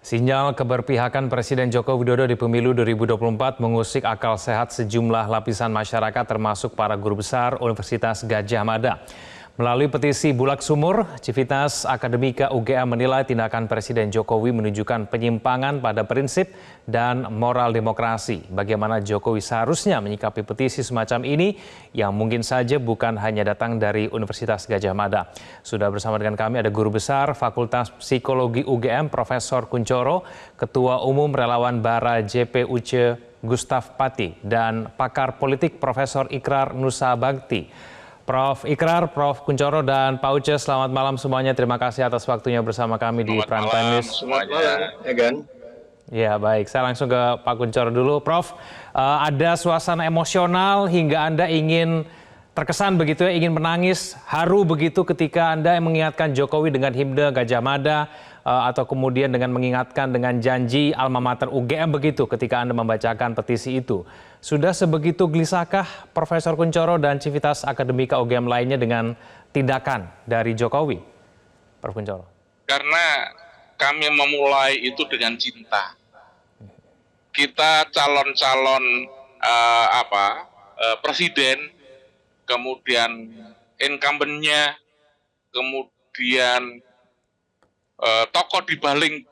Sinyal keberpihakan Presiden Joko Widodo di pemilu 2024 mengusik akal sehat sejumlah lapisan masyarakat termasuk para guru besar Universitas Gadjah Mada. Melalui petisi Bulak Sumur, Civitas Akademika UGM menilai tindakan Presiden Jokowi menunjukkan penyimpangan pada prinsip dan moral demokrasi. Bagaimana Jokowi seharusnya menyikapi petisi semacam ini yang mungkin saja bukan hanya datang dari Universitas Gadjah Mada. Sudah bersama dengan kami ada Guru Besar Fakultas Psikologi UGM Profesor Kunchoro, Ketua Umum Relawan Bara JPUC Gustaf Pati, dan pakar politik Profesor Ikrar Nusa Bakti. Prof. Ikrar, Prof. Kunchoro, dan Pak Uce, selamat malam semuanya. Terima kasih atas waktunya bersama kami di Prime Time News. Selamat malam, Egan. Ya, baik. Saya langsung ke Pak Kunchoro dulu. Prof, ada suasana emosional hingga Anda ingin terkesan begitu ya, ingin menangis, haru begitu ketika Anda mengingatkan Jokowi dengan himne Gadjah Mada, atau kemudian dengan mengingatkan dengan janji alma mater UGM begitu ketika Anda membacakan petisi itu. Sudah sebegitu gelisahkah Profesor Kunchoro dan Civitas Akademika UGM lainnya dengan tindakan dari Jokowi? Prof. Kunchoro. Karena kami memulai itu dengan cinta. Kita calon-calon presiden, kemudian incumbent-nya, kemudian tokoh di balik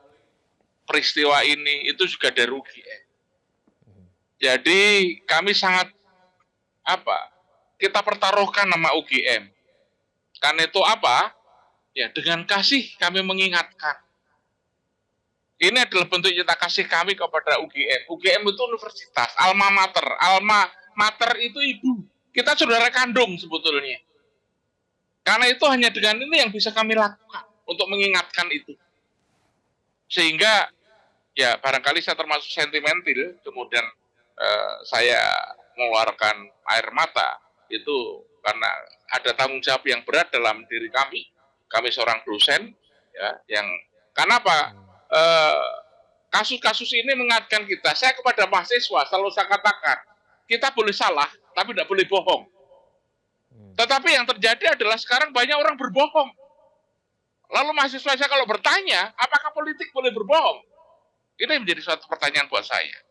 peristiwa ini itu juga dari UGM. Jadi kami sangat kita pertaruhkan nama UGM. Karena itu ya dengan kasih kami mengingatkan. Ini adalah bentuk cinta kasih kami kepada UGM. UGM itu universitas, alma mater. Alma mater itu ibu. Kita saudara kandung sebetulnya. Karena itu hanya dengan ini yang bisa kami lakukan untuk mengingatkan itu. Sehingga ya barangkali saya termasuk sentimental, kemudian saya mengeluarkan air mata itu karena ada tanggung jawab yang berat dalam diri kami. Kami seorang dosen, ya, yang karena kasus-kasus ini mengingatkan kita. Saya kepada mahasiswa selalu saya katakan, kita boleh salah, tapi tidak boleh bohong. Tetapi yang terjadi adalah sekarang banyak orang berbohong. Lalu mahasiswa saya kalau bertanya, apakah politik boleh berbohong? Ini menjadi suatu pertanyaan buat saya.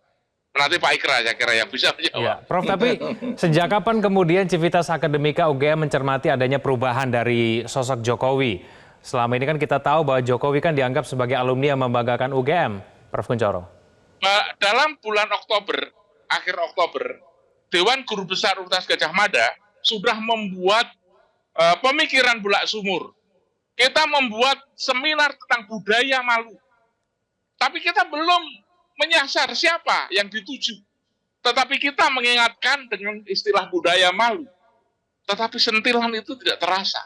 Nanti Pak Ikra saya kira yang bisa menjawab. Ya, Prof, tapi sejak kapan kemudian Civitas Akademika UGM mencermati adanya perubahan dari sosok Jokowi? Selama ini kan kita tahu bahwa Jokowi kan dianggap sebagai alumni yang membanggakan UGM, Prof. Kunchoro. Dalam bulan Oktober, akhir Oktober, Dewan Guru Besar Universitas Gadjah Mada sudah membuat pemikiran Bulak Sumur. Kita membuat seminar tentang budaya malu. Tapi kita belum menyasar siapa yang dituju. Tetapi kita mengingatkan dengan istilah budaya malu. Tetapi sentilan itu tidak terasa.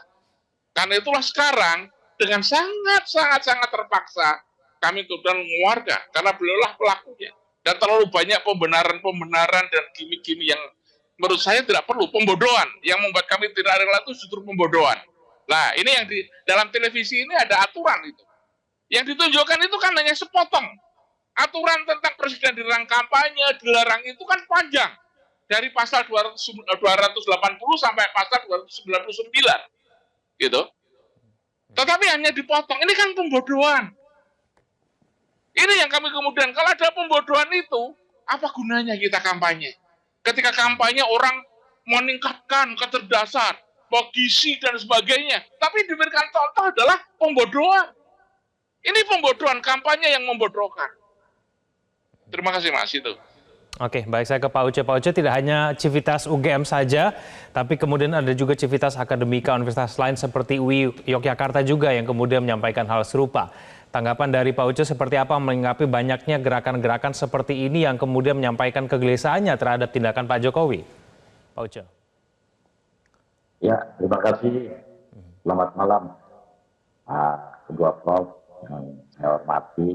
Karena itulah sekarang dengan sangat terpaksa kami kemudian mengeluarkan. Karena beliaulah pelakunya. Dan terlalu banyak pembenaran dan gimmick-gimmick yang menurut saya tidak perlu. Pembodohan. Yang membuat kami tidak rela itu justru pembodohan. Nah, ini yang di dalam televisi ini ada aturan itu. Yang ditunjukkan itu kan hanya sepotong. Aturan tentang presiden dilarang kampanye, dilarang itu kan panjang. Dari pasal 280 sampai pasal 299. Gitu. Tetapi hanya dipotong. Ini kan pembodohan. Ini yang kami kemudian, kalau ada pembodohan itu, apa gunanya kita kampanye? Ketika kampanye orang meningkatkan kecerdasan, gizi dan sebagainya. Tapi diberikan contoh adalah pembodohan. Ini pembodohan, kampanye yang membodohkan. Terima kasih Mas, itu. Oke, baik, saya ke Pak Uce. Pak Uce, tidak hanya Civitas UGM saja, tapi kemudian ada juga Civitas Akademika Universitas lain seperti UI Yogyakarta juga yang kemudian menyampaikan hal serupa. Tanggapan dari Pak Uce seperti apa menyikapi banyaknya gerakan-gerakan seperti ini yang kemudian menyampaikan kegelisahannya terhadap tindakan Pak Jokowi? Pak Uce. Ya, terima kasih. Selamat malam, kedua Prof yang saya hormati.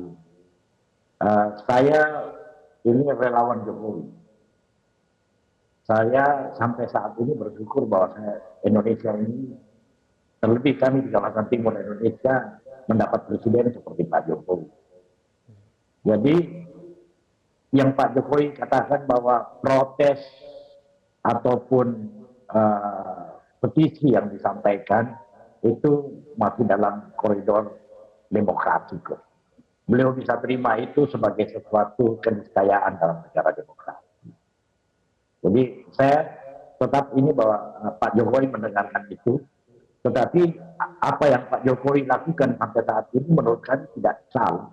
Saya ini relawan Jokowi. Saya sampai saat ini bersyukur bahwa Indonesia ini, terlebih kami di kawasan timur Indonesia, mendapat presiden seperti Pak Jokowi. Jadi, yang Pak Jokowi katakan bahwa protes ataupun petisi yang disampaikan itu masih dalam koridor demokrasi. beliau bisa terima itu sebagai sesuatu keniscayaan dalam negara demokrasi. Jadi saya tetap ini bahwa Pak Jokowi mendengarkan itu, tetapi apa yang Pak Jokowi lakukan sampai saat ini menurut kami tidak salah.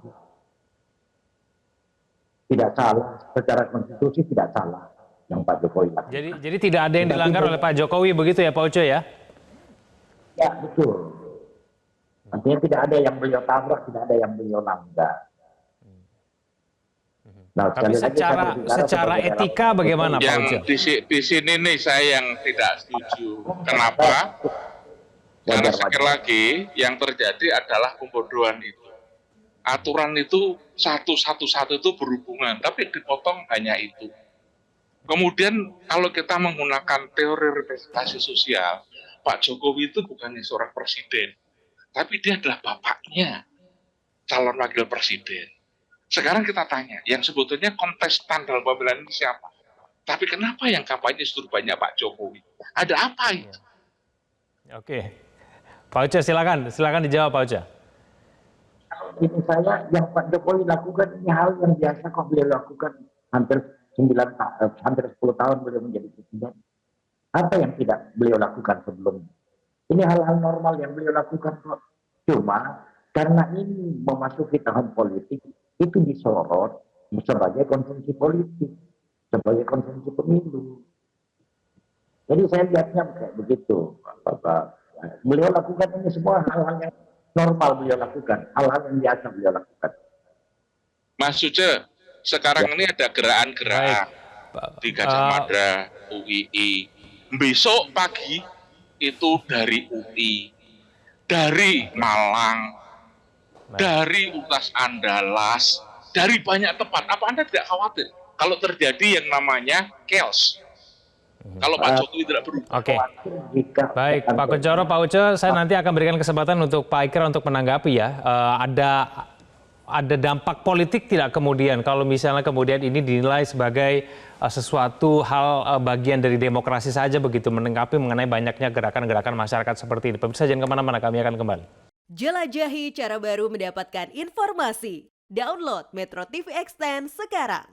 Tidak salah, secara konstitusi tidak salah yang Pak Jokowi lakukan. Jadi tidak ada yang dilanggar oleh Pak Jokowi begitu ya Pak Uco ya? Ya betul. Artinya tidak ada yang beliau tabrak, tidak ada yang beliau langgar. Nah, Tapi secara etika bagaimana Pak Uco? Di sini nih saya yang tidak setuju. Kenapa? Karena sekali lagi yang terjadi adalah pembodohan itu. Aturan itu satu itu berhubungan, tapi dipotong hanya itu. Kemudian kalau kita menggunakan teori representasi sosial, Pak Jokowi itu bukannya seorang presiden, tapi dia adalah bapaknya calon wakil presiden. Sekarang kita tanya, yang sebetulnya kontestan dalam pemilihan ini siapa? Tapi kenapa yang kampanye justru banyak Pak Jokowi? Ada apa itu? Oke, Pak Uco silakan dijawab Pak Uco. Ini saya yang Pak Jokowi lakukan ini hal yang biasa kok beliau lakukan hampir 10 tahun beliau menjadi presiden. Apa yang tidak beliau lakukan sebelumnya? Ini hal-hal normal yang beliau lakukan kok. Cuma karena ini memasuki tahun politik, itu disorot sebagai konsumsi politik, sebagai konsumsi pemilu. Jadi saya lihatnya kayak begitu. Beliau lakukan ini semua hal-hal yang normal beliau lakukan, hal-hal yang biasa beliau lakukan. Mas Uce, sekarang ini ada gerakan-gerakan di Gajah Mada, UII. Besok pagi itu dari UI, dari Malang, dari Utas Andalas, dari banyak tempat. Apa Anda tidak khawatir kalau terjadi yang namanya chaos? Kalau Pak Jokowi tidak berubah. Oke. Baik, Pak Kunchoro, Pak Uco, saya nanti akan berikan kesempatan untuk Pak Ikrar untuk menanggapi ya. Ada dampak politik tidak kemudian kalau misalnya kemudian ini dinilai sebagai sesuatu hal bagian dari demokrasi saja begitu, menanggapi mengenai banyaknya gerakan-gerakan masyarakat seperti ini. Pemirsa jangan kemana-mana, kami akan kembali. Jelajahi cara baru mendapatkan informasi. Download Metro TV Extend sekarang.